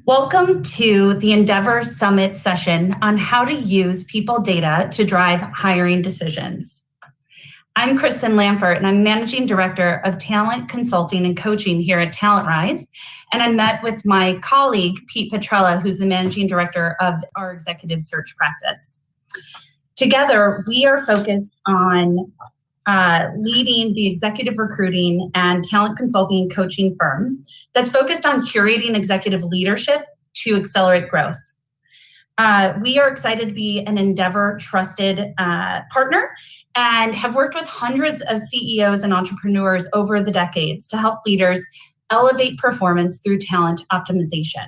Welcome to the Endeavor Summit session on how to use people data to drive hiring decisions. I'm Kristen Lampert, and I'm Managing Director of Talent Consulting and Coaching here at TalentRise. And I met with my colleague, Pete Petrella, who's the Managing Director of our Executive Search practice. Together, we are focused on leading the executive recruiting and talent consulting and coaching firm that's focused on curating executive leadership to accelerate growth. We are excited to be an Endeavor trusted partner and have worked with hundreds of CEOs and entrepreneurs over the decades to help leaders elevate performance through talent optimization.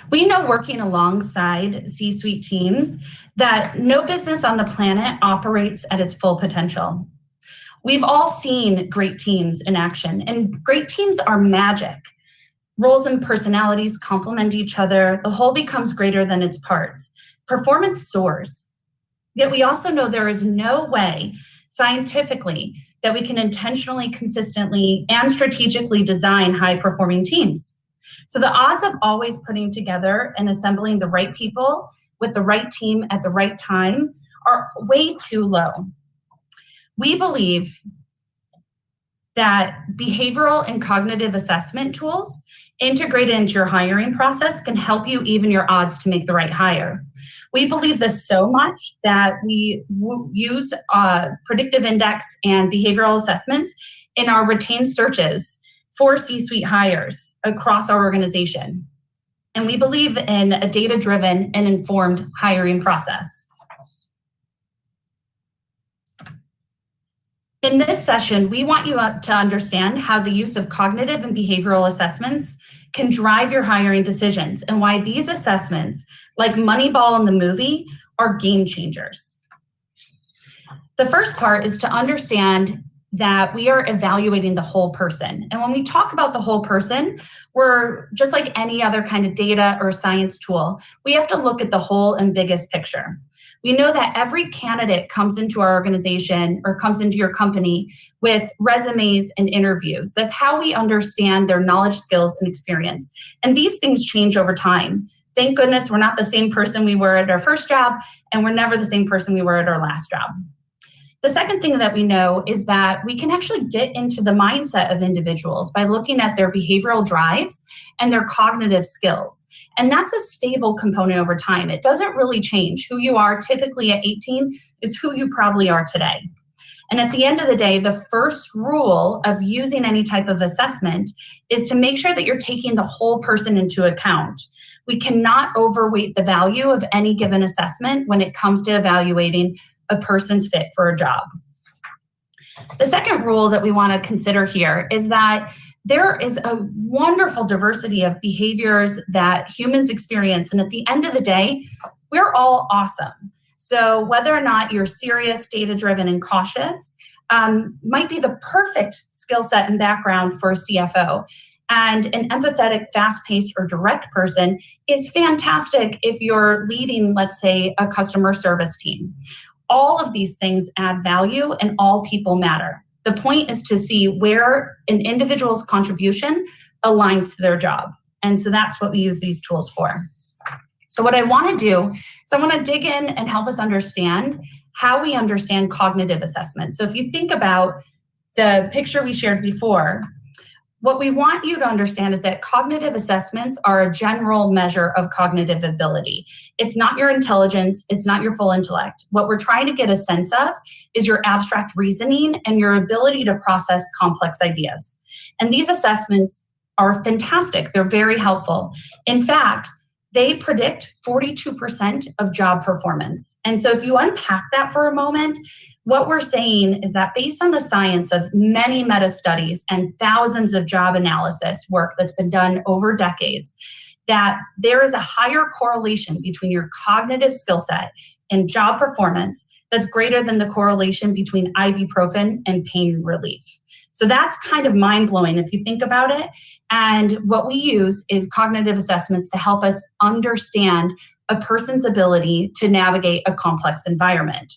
We know working alongside C-suite teams that no business on the planet operates at its full potential. We've all seen great teams in action, and great teams are magic. Roles and personalities complement each other. The whole becomes greater than its parts. Performance soars. Yet we also know there is no way scientifically that we can intentionally, consistently, and strategically design high-performing teams. So the odds of always putting together and assembling the right people with the right team at the right time are way too low. We believe that behavioral and cognitive assessment tools integrated into your hiring process can help you even your odds to make the right hire. We believe this so much that we use predictive index and behavioral assessments in our retained searches for C-suite hires across our organization. And we believe in a data-driven and informed hiring process. In this session, we want you to understand how the use of cognitive and behavioral assessments can drive your hiring decisions and why these assessments, like Moneyball in the movie, are game changers. The first part is to understand that we are evaluating the whole person. And when we talk about the whole person, we're just like any other kind of data or science tool. We have to look at the whole and biggest picture. We know that every candidate comes into our organization or comes into your company with resumes and interviews. That's how we understand their knowledge, skills, and experience. And these things change over time. Thank goodness we're not the same person we were at our first job, and we're never the same person we were at our last job. The second thing that we know is that we can actually get into the mindset of individuals by looking at their behavioral drives and their cognitive skills. And that's a stable component over time. It doesn't really change. Who you are typically at 18 is who you probably are today. And at the end of the day, the first rule of using any type of assessment is to make sure that you're taking the whole person into account. We cannot overweight the value of any given assessment when it comes to evaluating a person's fit for a job. The second rule that we want to consider here is that there is a wonderful diversity of behaviors that humans experience. And at the end of the day, we're all awesome. So whether or not you're serious, data-driven, and cautious might be the perfect skill set and background for a CFO. And an empathetic, fast-paced, or direct person is fantastic if you're leading, let's say, a customer service team. All of these things add value and all people matter. The point is to see where an individual's contribution aligns to their job. And so that's what we use these tools for. So what I want to do is I want to dig in and help us understand how we understand cognitive assessment. So if you think about the picture we shared before, what we want you to understand is that cognitive assessments are a general measure of cognitive ability. It's not your intelligence, it's not your full intellect. What we're trying to get a sense of is your abstract reasoning and your ability to process complex ideas. And these assessments are fantastic. They're very helpful. In fact, they predict 42% of job performance. And so if you unpack that for a moment, what we're saying is that based on the science of many meta-studies and thousands of job analysis work that's been done over decades, that there is a higher correlation between your cognitive skill set and job performance that's greater than the correlation between ibuprofen and pain relief. So that's kind of mind-blowing if you think about it. And what we use is cognitive assessments to help us understand a person's ability to navigate a complex environment.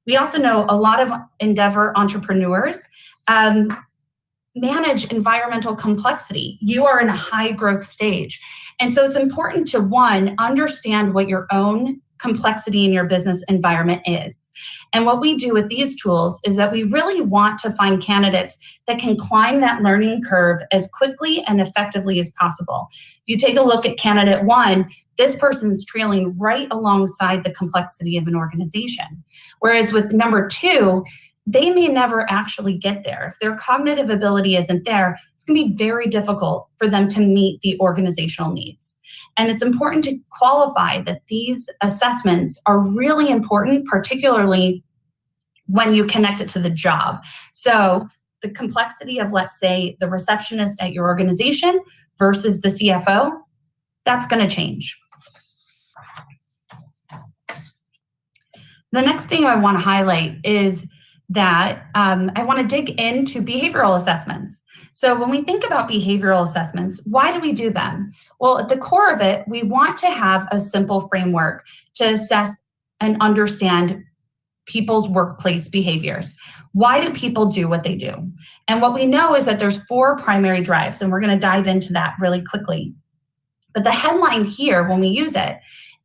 We also know a lot of Endeavor entrepreneurs manage environmental complexity. You are in a high growth stage. And so it's important to, one, understand what your own complexity in your business environment is. And what we do with these tools is that we really want to find candidates that can climb that learning curve as quickly and effectively as possible. You take a look at candidate one, this person's trailing right alongside the complexity of an organization. Whereas with number two, they may never actually get there. If their cognitive ability isn't there, it's going to be very difficult for them to meet the organizational needs. And it's important to qualify that these assessments are really important, particularly when you connect it to the job. So the complexity of, let's say, the receptionist at your organization versus the CFO, that's going to change. The next thing I want to highlight is that I want to dig into behavioral assessments. So when we think about behavioral assessments, why do we do them? Well, at the core of it, we want to have a simple framework to assess and understand people's workplace behaviors. Why do people do what they do? And what we know is that there's 4 primary drives, and we're going to dive into that really quickly. But the headline here, when we use it,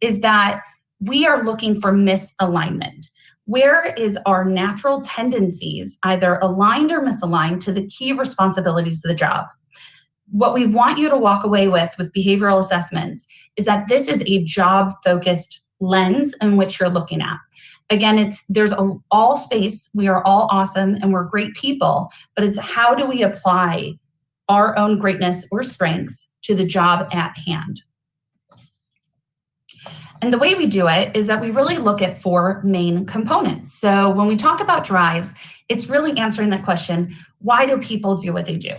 is that we are looking for misalignment. Where is our natural tendencies either aligned or misaligned to the key responsibilities of the job? What we want you to walk away with behavioral assessments is that this is a job-focused lens in which you're looking at. Again, there's all space. We are all awesome and we're great people, but it's how do we apply our own greatness or strengths to the job at hand? And the way we do it is that we really look at 4 main components. So when we talk about drives, it's really answering that question, why do people do what they do?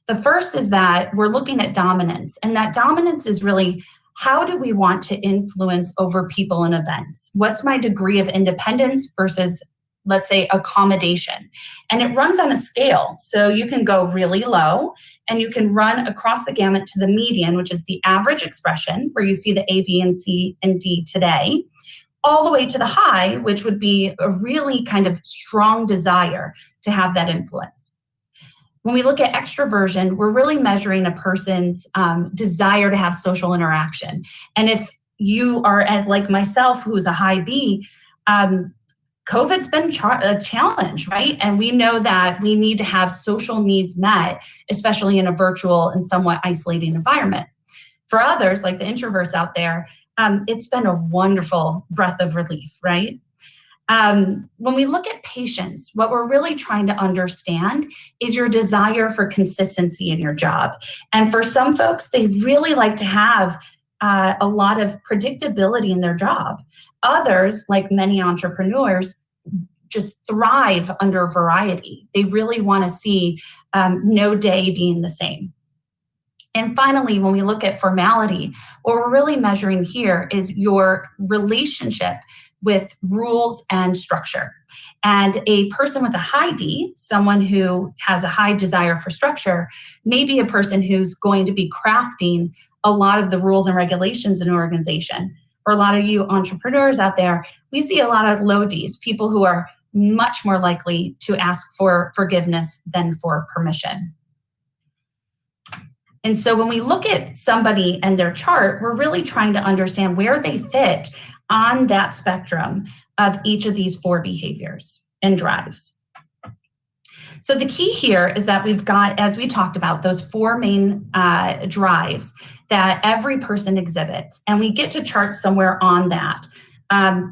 The first is that we're looking at dominance, and that dominance is really, how do we want to influence over people and events? What's my degree of independence versus, let's say, accommodation? And it runs on a scale. So you can go really low and you can run across the gamut to the median, which is the average expression where you see the A, B, and C, and D today, all the way to the high, which would be a really kind of strong desire to have that influence. When we look at extroversion, we're really measuring a person's desire to have social interaction. And if you are like myself, who's a high B, COVID's been a challenge, right? And we know that we need to have social needs met, especially in a virtual and somewhat isolating environment. For others, like the introverts out there, it's been a wonderful breath of relief, right? When we look at patience, what we're really trying to understand is your desire for consistency in your job. And for some folks, they really like to have a lot of predictability in their job. Others, like many entrepreneurs, just thrive under variety. They really want to see no day being the same. And finally, when we look at formality, what we're really measuring here is your relationship with rules and structure. And a person with a high D, someone who has a high desire for structure, may be a person who's going to be crafting a lot of the rules and regulations in an organization. For a lot of you entrepreneurs out there, we see a lot of low Ds, people who are much more likely to ask for forgiveness than for permission. And so when we look at somebody and their chart, we're really trying to understand where they fit on that spectrum of each of these 4 behaviors and drives. So the key here is that we've got, as we talked about, those 4 main drives that every person exhibits, and we get to chart somewhere on that.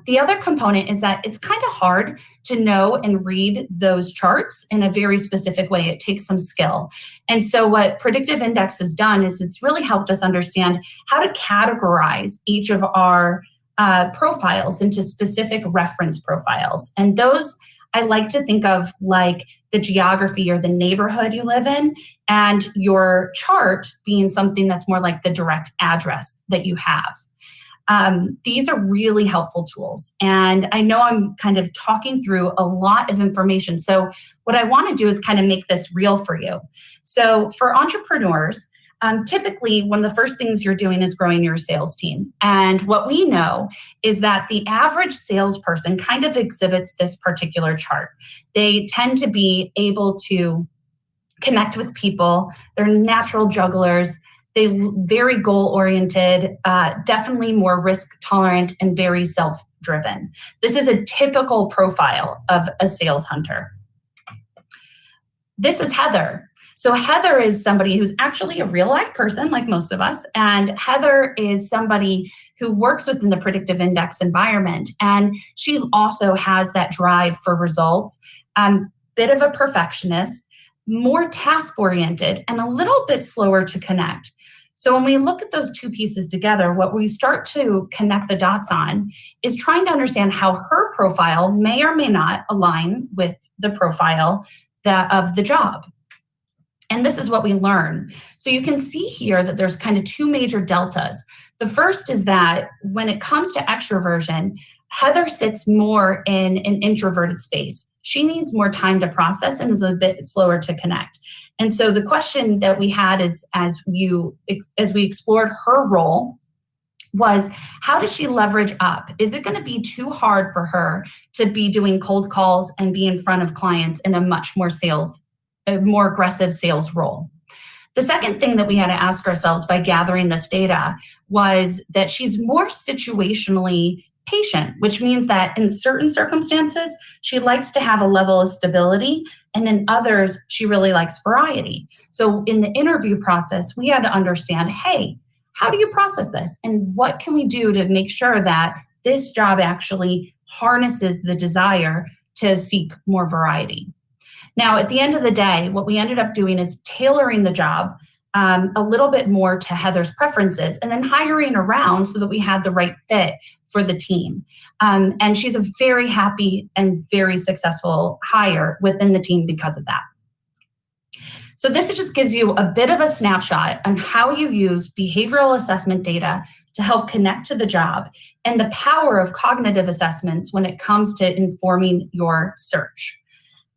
The other component is that it's kind of hard to know and read those charts in a very specific way. It takes some skill. And so what Predictive Index has done is it's really helped us understand how to categorize each of our profiles into specific reference profiles. And those I like to think of like the geography or the neighborhood you live in, and your chart being something that's more like the direct address that you have. These are really helpful tools. And I know I'm kind of talking through a lot of information. So what I want to do is kind of make this real for you. So for entrepreneurs, typically one of the first things you're doing is growing your sales team. And what we know is that the average salesperson kind of exhibits this particular chart. They tend to be able to connect with people. They're natural jugglers. They very goal-oriented, definitely more risk-tolerant, and very self-driven. This is a typical profile of a sales hunter. This is Heather. So Heather is somebody who's actually a real-life person, like most of us, and Heather is somebody who works within the predictive index environment, and she also has that drive for results, bit of a perfectionist, more task-oriented, and a little bit slower to connect. So when we look at those two pieces together, what we start to connect the dots on is trying to understand how her profile may or may not align with the profile of the job. And this is what we learn. So you can see here that there's kind of two major deltas. The first is that when it comes to extroversion, Heather sits more in an introverted space. She needs more time to process and is a bit slower to connect. And so the question that we had is, as we explored her role, was how does she leverage up? Is it going to be too hard for her to be doing cold calls and be in front of clients in a much more more aggressive sales role? The second thing that we had to ask ourselves by gathering this data was that she's more situationally patient, which means that in certain circumstances, she likes to have a level of stability, and in others, she really likes variety. So in the interview process, we had to understand, hey, how do you process this? And what can we do to make sure that this job actually harnesses the desire to seek more variety? Now, at the end of the day, what we ended up doing is tailoring the job a little bit more to Heather's preferences and then hiring around so that we had the right fit for the team. And she's a very happy and very successful hire within the team because of that. So this just gives you a bit of a snapshot on how you use behavioral assessment data to help connect to the job and the power of cognitive assessments when it comes to informing your search.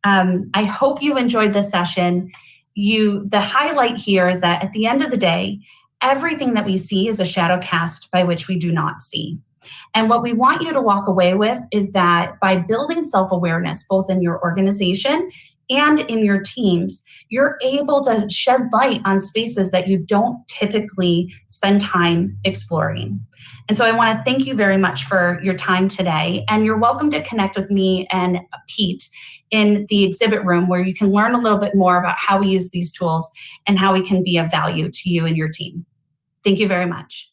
I hope you enjoyed this session. The highlight here is that at the end of the day, everything that we see is a shadow cast by which we do not see. And what we want you to walk away with is that by building self-awareness, both in your organization and in your teams, you're able to shed light on spaces that you don't typically spend time exploring. And so I want to thank you very much for your time today. And you're welcome to connect with me and Pete in the exhibit room, where you can learn a little bit more about how we use these tools and how we can be of value to you and your team. Thank you very much.